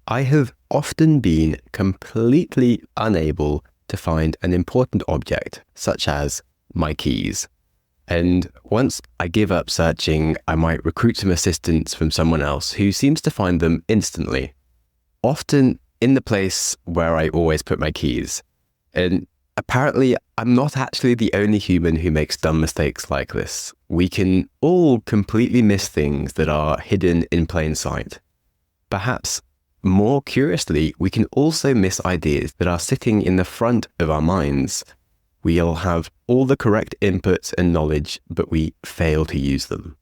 I have often been completely unable to find an important object, such as my keys. And once I give up searching, I might recruit some assistance from someone else who seems to find them instantly, often in the place where I always put my keys. And apparently, I'm not actually the only human who makes dumb mistakes like this. We can all completely miss things that are hidden in plain sight. Perhaps more curiously, we can also miss ideas that are sitting in the front of our minds. We'll have all the correct inputs and knowledge, but we fail to use them.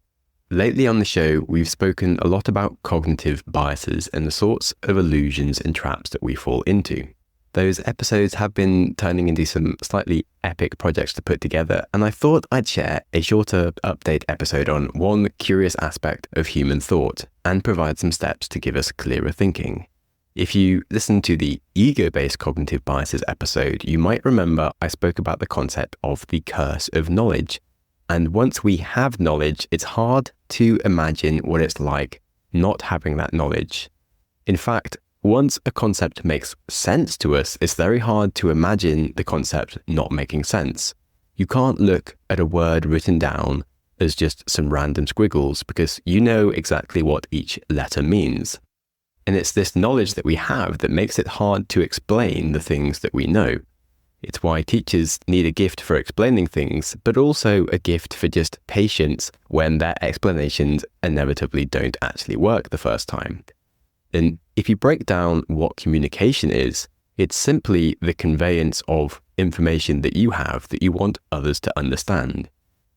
Lately on the show, we've spoken a lot about cognitive biases and the sorts of illusions and traps that we fall into. Those episodes have been turning into some slightly epic projects to put together, and I thought I'd share a shorter update episode on one curious aspect of human thought and provide some steps to give us clearer thinking. If you listen to the ego-based cognitive biases episode, you might remember I spoke about the concept of the curse of knowledge. And once we have knowledge, it's hard to imagine what it's like not having that knowledge. In fact, once a concept makes sense to us, it's very hard to imagine the concept not making sense. You can't look at a word written down as just some random squiggles because you know exactly what each letter means. And it's this knowledge that we have that makes it hard to explain the things that we know. It's why teachers need a gift for explaining things, but also a gift for just patience when their explanations inevitably don't actually work the first time. And if you break down what communication is, it's simply the conveyance of information that you have that you want others to understand.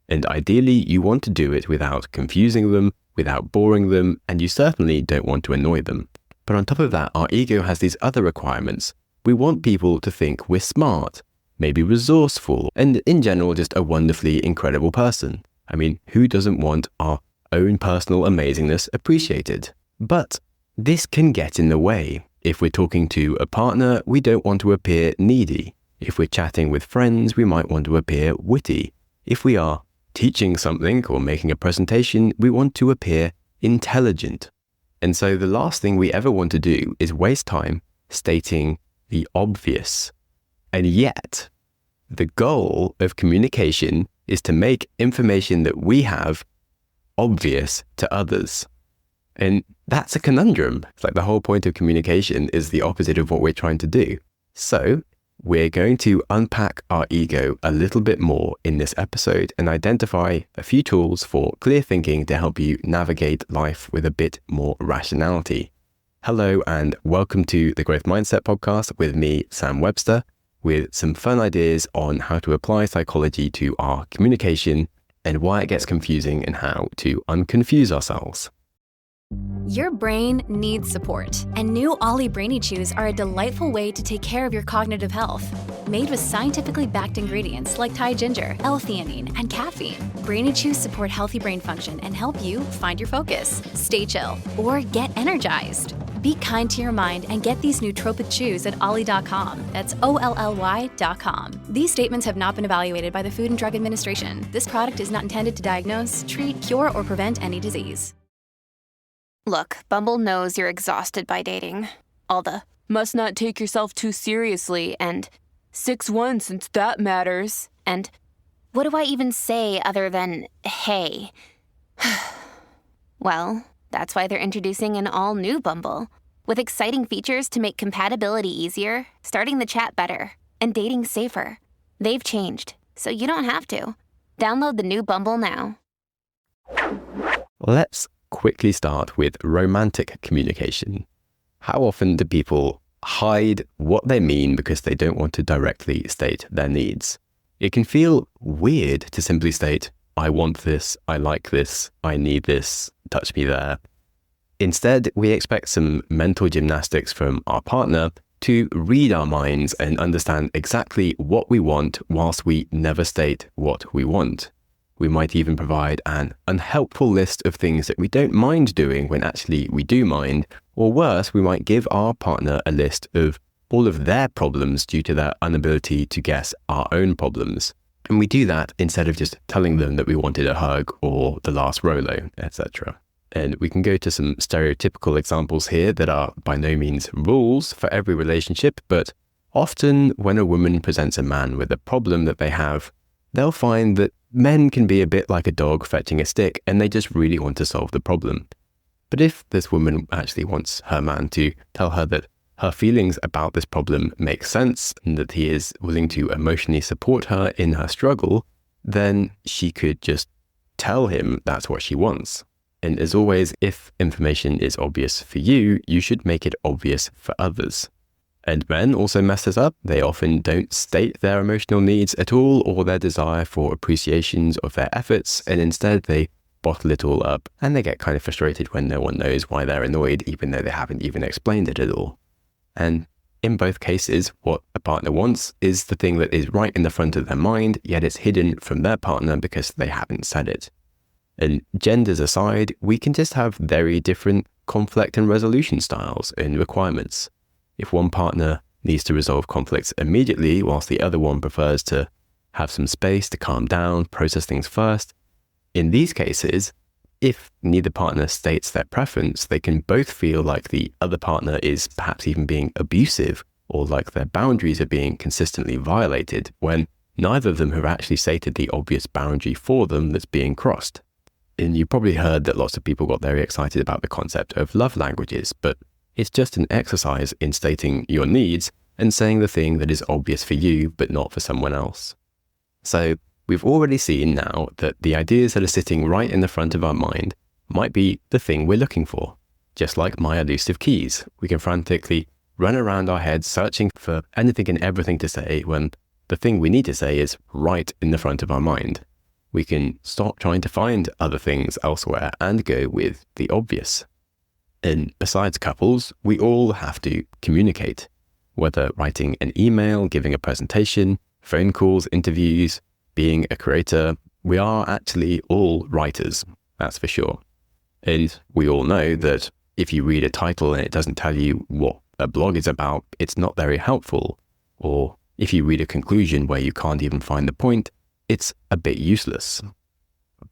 And ideally, you want to do it without confusing them, without boring them, and you certainly don't want to annoy them. But on top of that, our ego has these other requirements. We want people to think we're smart, maybe resourceful, and in general, just a wonderfully incredible person. I mean, who doesn't want our own personal amazingness appreciated? But this can get in the way. If we're talking to a partner, we don't want to appear needy. If we're chatting with friends, we might want to appear witty. If we are teaching something or making a presentation, we want to appear intelligent. And so the last thing we ever want to do is waste time stating the obvious. And yet, the goal of communication is to make information that we have obvious to others. And that's a conundrum. It's like the whole point of communication is the opposite of what we're trying to do. So we're going to unpack our ego a little bit more in this episode and identify a few tools for clear thinking to help you navigate life with a bit more rationality. Hello and welcome to the Growth Mindset Podcast with me, Sam Webster, with some fun ideas on how to apply psychology to our communication and why it gets confusing and how to unconfuse ourselves. Your brain needs support, and new Ollie Brainy Chews are a delightful way to take care of your cognitive health. Made with scientifically backed ingredients like Thai ginger, L-theanine, and caffeine, Brainy Chews support healthy brain function and help you find your focus, stay chill, or get energized. Be kind to your mind and get these nootropic chews at ollie.com. That's OLLY.com. These statements have not been evaluated by the Food and Drug Administration. This product is not intended to diagnose, treat, cure, or prevent any disease. Look, Bumble knows you're exhausted by dating. All the, must not take yourself too seriously, and 6'1" since that matters, and what do I even say other than, hey? Well, that's why they're introducing an all-new Bumble, with exciting features to make compatibility easier, starting the chat better, and dating safer. They've changed, so you don't have to. Download the new Bumble now. Let's quickly start with romantic communication. How often do people hide what they mean because they don't want to directly state their needs? It can feel weird to simply state, I want this, I like this, I need this, touch me there. Instead, we expect some mental gymnastics from our partner to read our minds and understand exactly what we want whilst we never state what we want. We might even provide an unhelpful list of things that we don't mind doing when actually we do mind, or worse, we might give our partner a list of all of their problems due to their inability to guess our own problems. And we do that instead of just telling them that we wanted a hug or the last Rolo, etc. And we can go to some stereotypical examples here that are by no means rules for every relationship, but often when a woman presents a man with a problem that they have, they'll find that men can be a bit like a dog fetching a stick and they just really want to solve the problem. But if this woman actually wants her man to tell her that her feelings about this problem make sense and that he is willing to emotionally support her in her struggle, then she could just tell him that's what she wants. And as always, if information is obvious for you, you should make it obvious for others. And men also mess this up. They often don't state their emotional needs at all or their desire for appreciations of their efforts, and instead they bottle it all up and they get kind of frustrated when no one knows why they're annoyed, even though they haven't even explained it at all. And in both cases, what a partner wants is the thing that is right in the front of their mind, yet it's hidden from their partner because they haven't said it. And genders aside, we can just have very different conflict and resolution styles and requirements. If one partner needs to resolve conflicts immediately, whilst the other one prefers to have some space to calm down, process things first, in these cases, if neither partner states their preference, they can both feel like the other partner is perhaps even being abusive or like their boundaries are being consistently violated when neither of them have actually stated the obvious boundary for them that's being crossed. And you probably heard that lots of people got very excited about the concept of love languages, but it's just an exercise in stating your needs and saying the thing that is obvious for you but not for someone else. So we've already seen now that the ideas that are sitting right in the front of our mind might be the thing we're looking for. Just like my elusive keys, we can frantically run around our heads searching for anything and everything to say when the thing we need to say is right in the front of our mind. We can stop trying to find other things elsewhere and go with the obvious. And besides couples, we all have to communicate, whether writing an email, giving a presentation, phone calls, interviews, being a creator. We are actually all writers, that's for sure. And we all know that if you read a title and it doesn't tell you what a blog is about, it's not very helpful. Or if you read a conclusion where you can't even find the point, it's a bit useless.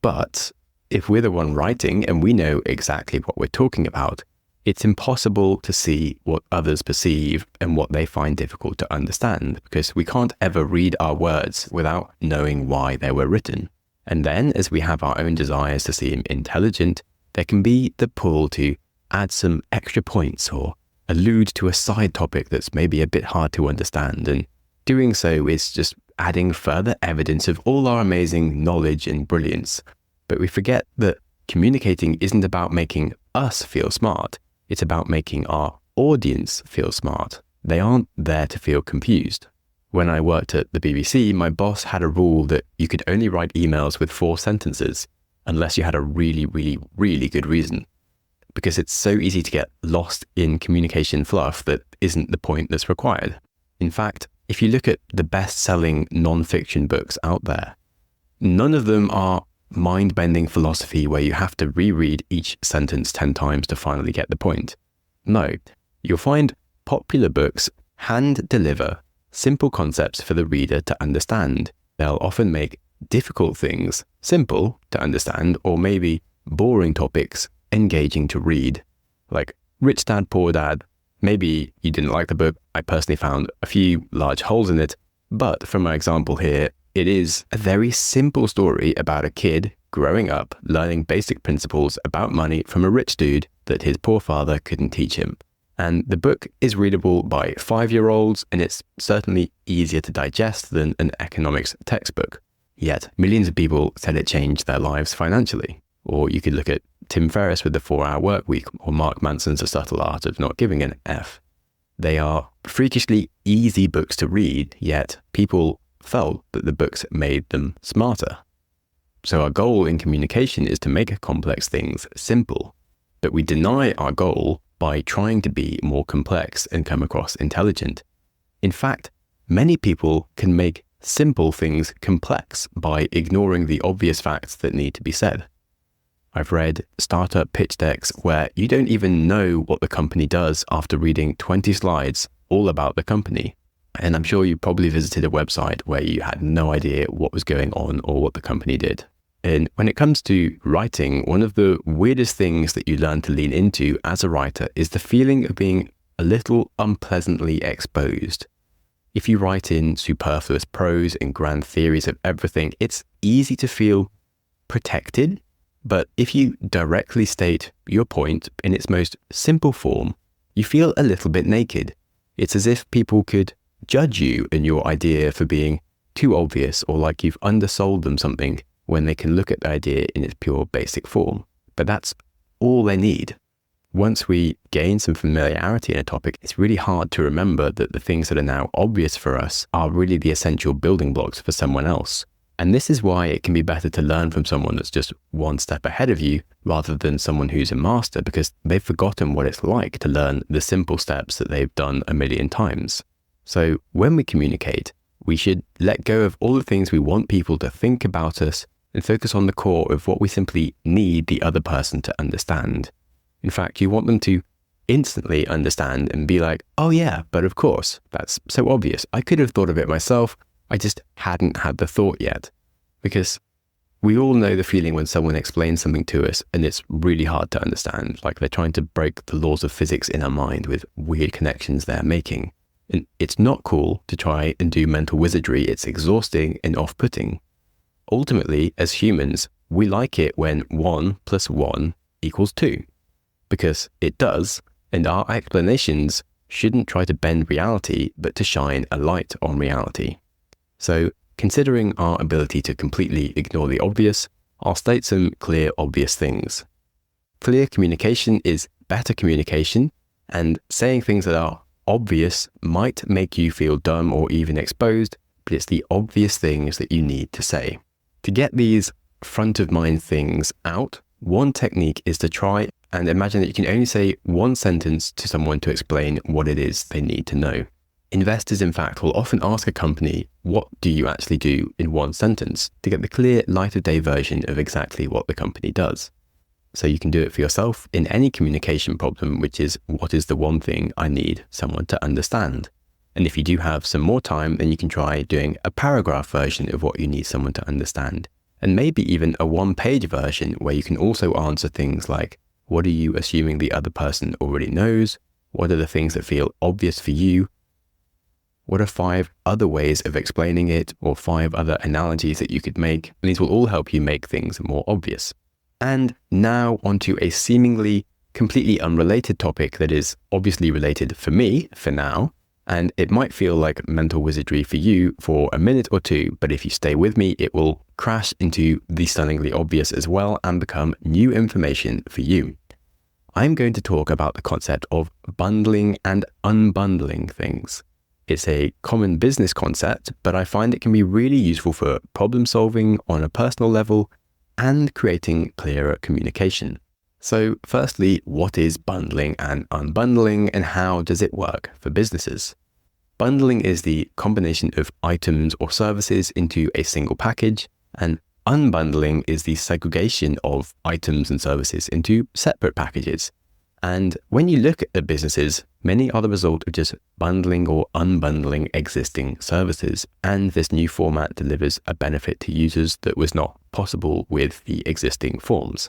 But if we're the one writing and we know exactly what we're talking about, it's impossible to see what others perceive and what they find difficult to understand, because we can't ever read our words without knowing why they were written. And then, as we have our own desires to seem intelligent, there can be the pull to add some extra points or allude to a side topic that's maybe a bit hard to understand, and doing so is just adding further evidence of all our amazing knowledge and brilliance. But we forget that communicating isn't about making us feel smart. It's about making our audience feel smart. They aren't there to feel confused. When I worked at the BBC, my boss had a rule that you could only write emails with 4 sentences unless you had a really, really, really good reason. Because it's so easy to get lost in communication fluff that isn't the point that's required. In fact, if you look at the best-selling non-fiction books out there, none of them are mind-bending philosophy where you have to reread each sentence 10 times to finally get the point. No, you'll find popular books hand-deliver simple concepts for the reader to understand. They'll often make difficult things simple to understand, or maybe boring topics engaging to read. Like Rich Dad, Poor Dad. Maybe you didn't like the book. I personally found a few large holes in it, but from my example here, it is a very simple story about a kid growing up, learning basic principles about money from a rich dude that his poor father couldn't teach him. And the book is readable by 5-year-olds, and it's certainly easier to digest than an economics textbook. Yet, millions of people said it changed their lives financially. Or you could look at Tim Ferriss with the 4-Hour Work Week, or Mark Manson's The Subtle Art of Not Giving an F. They are freakishly easy books to read, yet people felt that the books made them smarter. So our goal in communication is to make complex things simple, but we deny our goal by trying to be more complex and come across intelligent. In fact, many people can make simple things complex by ignoring the obvious facts that need to be said. I've read startup pitch decks where you don't even know what the company does after reading 20 slides all about the company. And I'm sure you probably visited a website where you had no idea what was going on or what the company did. And when it comes to writing, one of the weirdest things that you learn to lean into as a writer is the feeling of being a little unpleasantly exposed. If you write in superfluous prose and grand theories of everything, it's easy to feel protected. But if you directly state your point in its most simple form, you feel a little bit naked. It's as if people could judge you and your idea for being too obvious or like you've undersold them something when they can look at the idea in its pure basic form. But that's all they need. Once we gain some familiarity in a topic, it's really hard to remember that the things that are now obvious for us are really the essential building blocks for someone else. And this is why it can be better to learn from someone that's just one step ahead of you rather than someone who's a master, because they've forgotten what it's like to learn the simple steps that they've done a million times. So when we communicate, we should let go of all the things we want people to think about us and focus on the core of what we simply need the other person to understand. In fact, you want them to instantly understand and be like, oh yeah, but of course, that's so obvious. I could have thought of it myself. I just hadn't had the thought yet. Because we all know the feeling when someone explains something to us and it's really hard to understand, like they're trying to break the laws of physics in our mind with weird connections they're making. And it's not cool to try and do mental wizardry. It's exhausting and off-putting. Ultimately, as humans, we like it when 1 + 1 = 2. Because it does, and our explanations shouldn't try to bend reality, but to shine a light on reality. So, considering our ability to completely ignore the obvious, I'll state some clear, obvious things. Clear communication is better communication, and saying things that are obvious might make you feel dumb or even exposed, but it's the obvious things that you need to say. To get these front-of-mind things out, one technique is to try and imagine that you can only say one sentence to someone to explain what it is they need to know. Investors, in fact, will often ask a company, what do you actually do in one sentence, to get the clear light-of-day version of exactly what the company does. So you can do it for yourself in any communication problem, which is, what is the one thing I need someone to understand? And if you do have some more time, then you can try doing a paragraph version of what you need someone to understand. And maybe even a one-page version where you can also answer things like, what are you assuming the other person already knows? What are the things that feel obvious for you? What are 5 other ways of explaining it, or 5 other analogies that you could make? And these will all help you make things more obvious. And now onto a seemingly completely unrelated topic that is obviously related for me, for now, and it might feel like mental wizardry for you for a minute or two, but if you stay with me, it will crash into the stunningly obvious as well and become new information for you. I'm going to talk about the concept of bundling and unbundling things. It's a common business concept, but I find it can be really useful for problem solving on a personal level and creating clearer communication. So firstly, what is bundling and unbundling, and how does it work for businesses? Bundling is the combination of items or services into a single package, and unbundling is the segregation of items and services into separate packages. And when you look at the businesses, many are the result of just bundling or unbundling existing services, and this new format delivers a benefit to users that was not possible with the existing forms.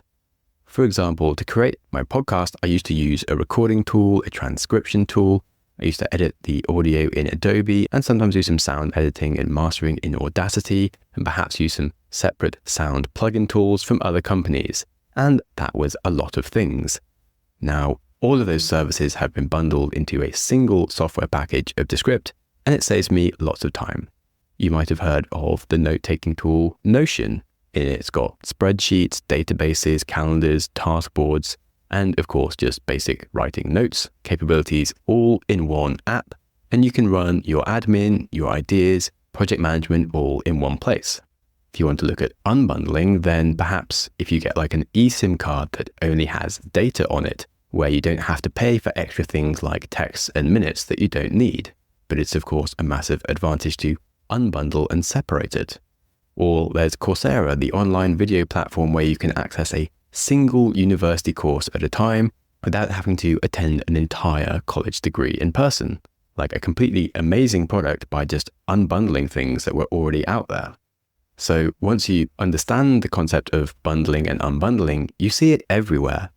For example, to create my podcast, I used to use a recording tool, a transcription tool. I used to edit the audio in Adobe and sometimes do some sound editing and mastering in Audacity, and perhaps use some separate sound plugin tools from other companies. And that was a lot of things. Now, all of those services have been bundled into a single software package of Descript, and it saves me lots of time. You might have heard of the note-taking tool Notion. It's got spreadsheets, databases, calendars, task boards, and of course, just basic writing notes capabilities all in one app. And you can run your admin, your ideas, project management all in one place. If you want to look at unbundling, then perhaps if you get like an eSIM card that only has data on it, where you don't have to pay for extra things like texts and minutes that you don't need. But it's of course a massive advantage to unbundle and separate it. Or there's Coursera, the online video platform where you can access a single university course at a time without having to attend an entire college degree in person. Like a completely amazing product by just unbundling things that were already out there. So once you understand the concept of bundling and unbundling, you see it everywhere.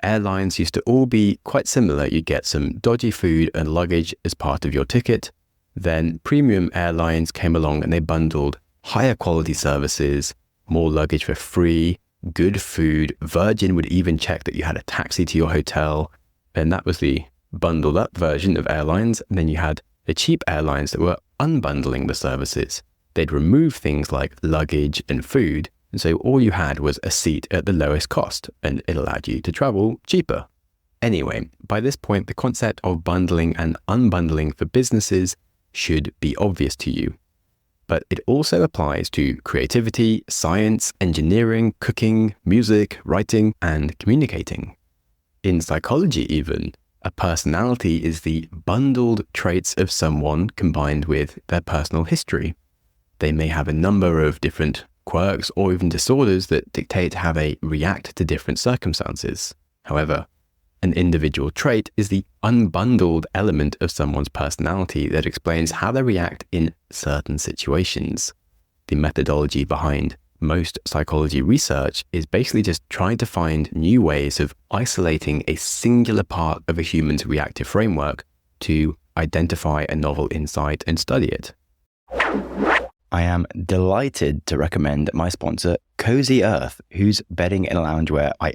Airlines used to all be quite similar. You'd get some dodgy food and luggage as part of your ticket. Then premium airlines came along and they bundled higher quality services, more luggage for free, good food. Virgin would even check that you had a taxi to your hotel. And that was the bundled up version of airlines. And then you had the cheap airlines that were unbundling the services. They'd remove things like luggage and food, and so all you had was a seat at the lowest cost, and it allowed you to travel cheaper. Anyway, by this point, the concept of bundling and unbundling for businesses should be obvious to you. But it also applies to creativity, science, engineering, cooking, music, writing, and communicating. In psychology even, a personality is the bundled traits of someone combined with their personal history. They may have a number of different quirks or even disorders that dictate how they react to different circumstances. However, an individual trait is the unbundled element of someone's personality that explains how they react in certain situations. The methodology behind most psychology research is basically just trying to find new ways of isolating a singular part of a human's reactive framework to identify a novel insight and study it. I am delighted to recommend my sponsor, Cozy Earth, whose bedding and loungewear I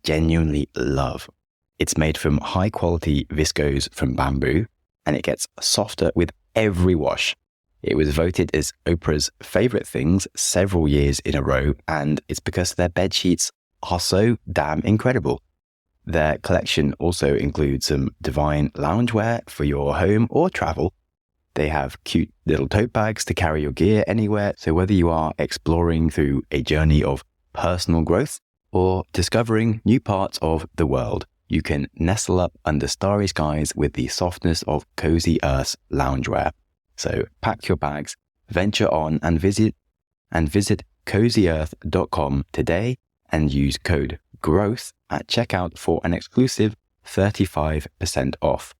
genuinely love. It's made from high quality viscose from bamboo, and it gets softer with every wash. It was voted as Oprah's favorite things several years in a row, and it's because their bed sheets are so damn incredible. Their collection also includes some divine loungewear for your home or travel. They have cute little tote bags to carry your gear anywhere. So whether you are exploring through a journey of personal growth or discovering new parts of the world, you can nestle up under starry skies with the softness of Cozy Earth's loungewear. So pack your bags, venture on and visit cozyearth.com today and use code GROWTH at checkout for an exclusive 35% off.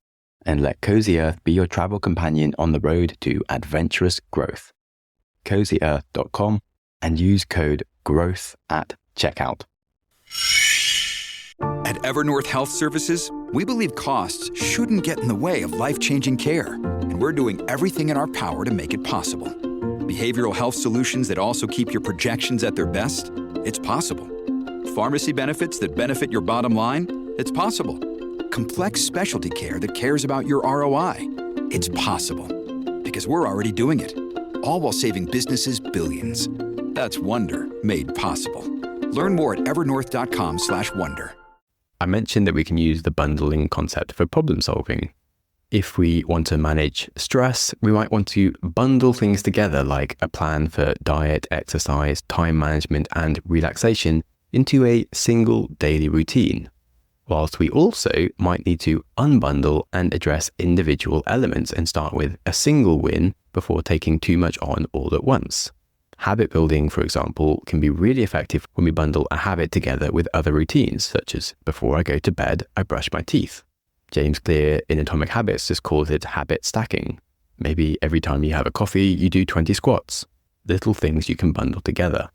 And let Cozy Earth be your travel companion on the road to adventurous growth. cozyearth.com and use code GROWTH at checkout. At Evernorth Health Services, we believe costs shouldn't get in the way of life-changing care, and we're doing everything in our power to make it possible. Behavioral health solutions that also keep your projections at their best? It's possible. Pharmacy benefits that benefit your bottom line? It's possible. Complex specialty care that cares about your ROI? It's possible. Because we're already doing it. All while saving businesses billions. That's Wonder made possible. Learn more at evernorth.com/wonder. I mentioned that we can use the bundling concept for problem solving. If we want to manage stress, we might want to bundle things together like a plan for diet, exercise, time management, and relaxation into a single daily routine. Whilst we also might need to unbundle and address individual elements and start with a single win before taking too much on all at once. Habit building, for example, can be really effective when we bundle a habit together with other routines, such as before I go to bed, I brush my teeth. James Clear in Atomic Habits just calls it habit stacking. Maybe every time you have a coffee, you do 20 squats. Little things you can bundle together.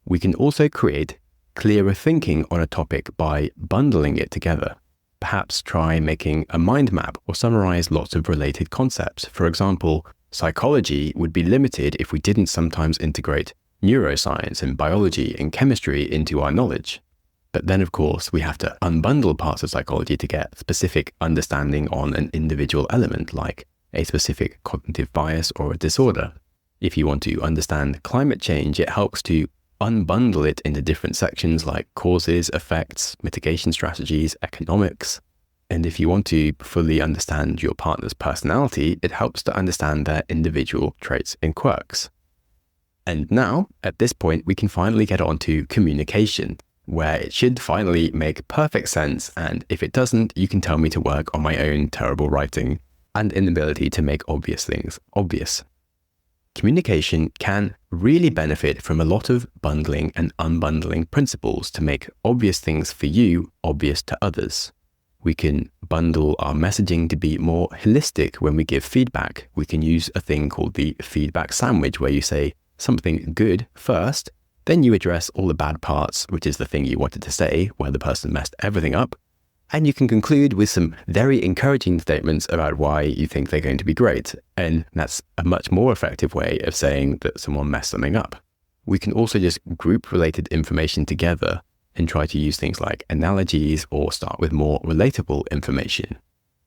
We can also create clearer thinking on a topic by bundling it together. Perhaps try making a mind map or summarize lots of related concepts. For example, psychology would be limited if we didn't sometimes integrate neuroscience and biology and chemistry into our knowledge. But then, of course, we have to unbundle parts of psychology to get specific understanding on an individual element, like a specific cognitive bias or a disorder. If you want to understand climate change, it helps to unbundle it into different sections like causes, effects, mitigation strategies, economics. And if you want to fully understand your partner's personality, it helps to understand their individual traits and quirks. And now, at this point, we can finally get on to communication, where it should finally make perfect sense. And if it doesn't, you can tell me to work on my own terrible writing and inability to make obvious things obvious. Communication can really benefit from a lot of bundling and unbundling principles to make obvious things for you obvious to others. We can bundle our messaging to be more holistic when we give feedback. We can use a thing called the feedback sandwich, where you say something good first, then you address all the bad parts, which is the thing you wanted to say, where the person messed everything up, and you can conclude with some very encouraging statements about why you think they're going to be great. And that's a much more effective way of saying that someone messed something up. We can also just group related information together and try to use things like analogies or start with more relatable information.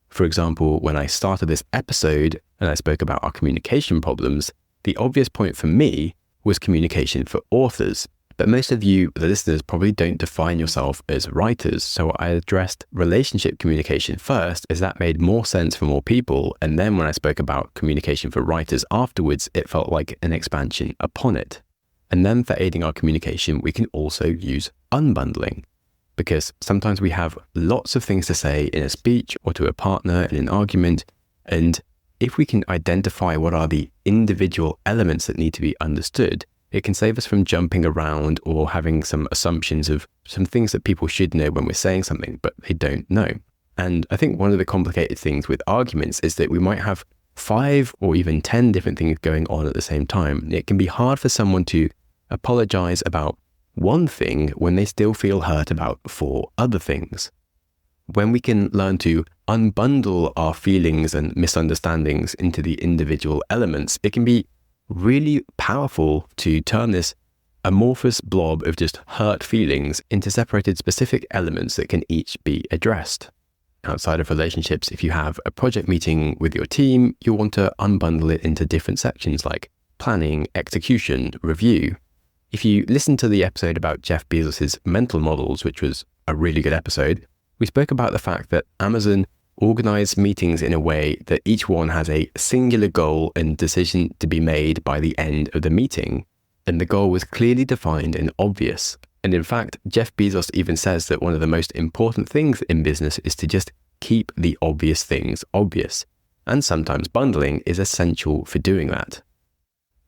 For example, when I started this episode and I spoke about our communication problems, the obvious point for me was communication for authors. But most of you, the listeners, probably don't define yourself as writers. So I addressed relationship communication first, as that made more sense for more people. And then when I spoke about communication for writers afterwards, it felt like an expansion upon it. And then for aiding our communication, we can also use unbundling, because sometimes we have lots of things to say in a speech or to a partner in an argument. And if we can identify what are the individual elements that need to be understood, it can save us from jumping around or having some assumptions of some things that people should know when we're saying something, but they don't know. And I think one of the complicated things with arguments is that we might have 5 or even 10 different things going on at the same time. It can be hard for someone to apologize about one thing when they still feel hurt about 4 other things. When we can learn to unbundle our feelings and misunderstandings into the individual elements, it can be really powerful to turn this amorphous blob of just hurt feelings into separated specific elements that can each be addressed. Outside of relationships, if you have a project meeting with your team, you'll want to unbundle it into different sections like planning, execution, review. If you listen to the episode about Jeff Bezos' mental models, which was a really good episode, we spoke about the fact that Amazon organize meetings in a way that each one has a singular goal and decision to be made by the end of the meeting. And the goal was clearly defined and obvious. And in fact, Jeff Bezos even says that one of the most important things in business is to just keep the obvious things obvious. And sometimes bundling is essential for doing that.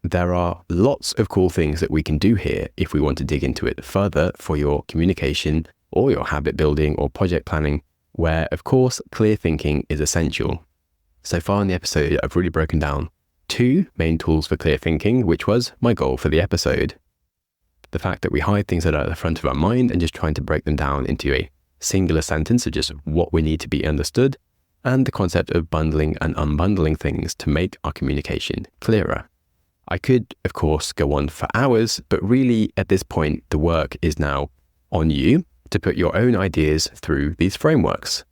There are lots of cool things that we can do here if we want to dig into it further for your communication or your habit building or project planning, where, of course, clear thinking is essential. So far in the episode, I've really broken down 2 main tools for clear thinking, which was my goal for the episode. The fact that we hide things that are at the front of our mind and just trying to break them down into a singular sentence of just what we need to be understood, and the concept of bundling and unbundling things to make our communication clearer. I could, of course, go on for hours, but really at this point, the work is now on you to put your own ideas through these frameworks.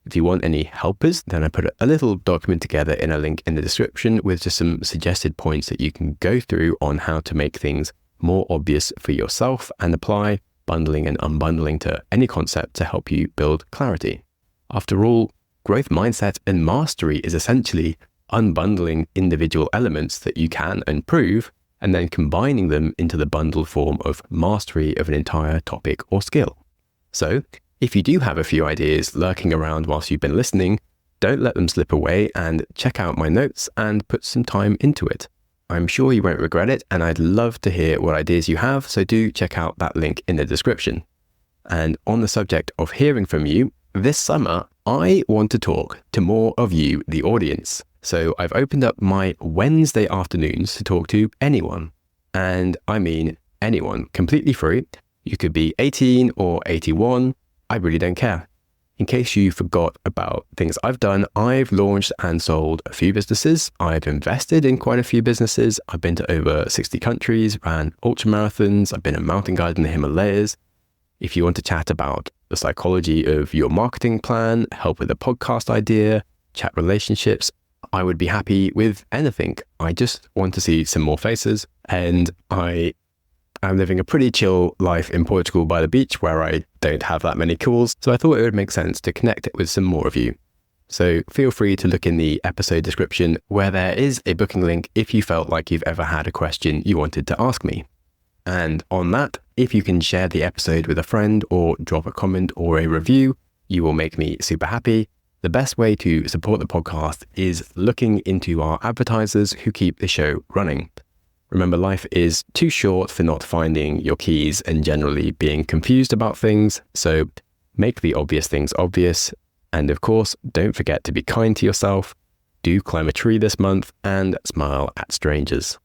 If you want any helpers, then I put a little document together in a link in the description with just some suggested points that you can go through on how to make things more obvious for yourself and apply bundling and unbundling to any concept to help you build clarity. After all, growth mindset and mastery is essentially unbundling individual elements that you can improve and then combining them into the bundled form of mastery of an entire topic or skill. So, if you do have a few ideas lurking around whilst you've been listening, don't let them slip away and check out my notes and put some time into it. I'm sure you won't regret it, and I'd love to hear what ideas you have, so do check out that link in the description. And on the subject of hearing from you, this summer, I want to talk to more of you, the audience. So I've opened up my Wednesday afternoons to talk to anyone. And I mean anyone, completely free. You could be 18 or 81. I really don't care. In case you forgot about things I've done, I've launched and sold a few businesses. I've invested in quite a few businesses. I've been to over 60 countries, ran ultramarathons. I've been a mountain guide in the Himalayas. If you want to chat about the psychology of your marketing plan, help with a podcast idea, chat relationships, I would be happy with anything. I just want to see some more faces, and I'm living a pretty chill life in Portugal by the beach where I don't have that many calls, so I thought it would make sense to connect it with some more of you. So feel free to look in the episode description where there is a booking link if you felt like you've ever had a question you wanted to ask me. And on that, if you can share the episode with a friend or drop a comment or a review, you will make me super happy. The best way to support the podcast is looking into our advertisers who keep the show running. Remember, life is too short for not finding your keys and generally being confused about things. So make the obvious things obvious. And of course, don't forget to be kind to yourself. Do climb a tree this month and smile at strangers.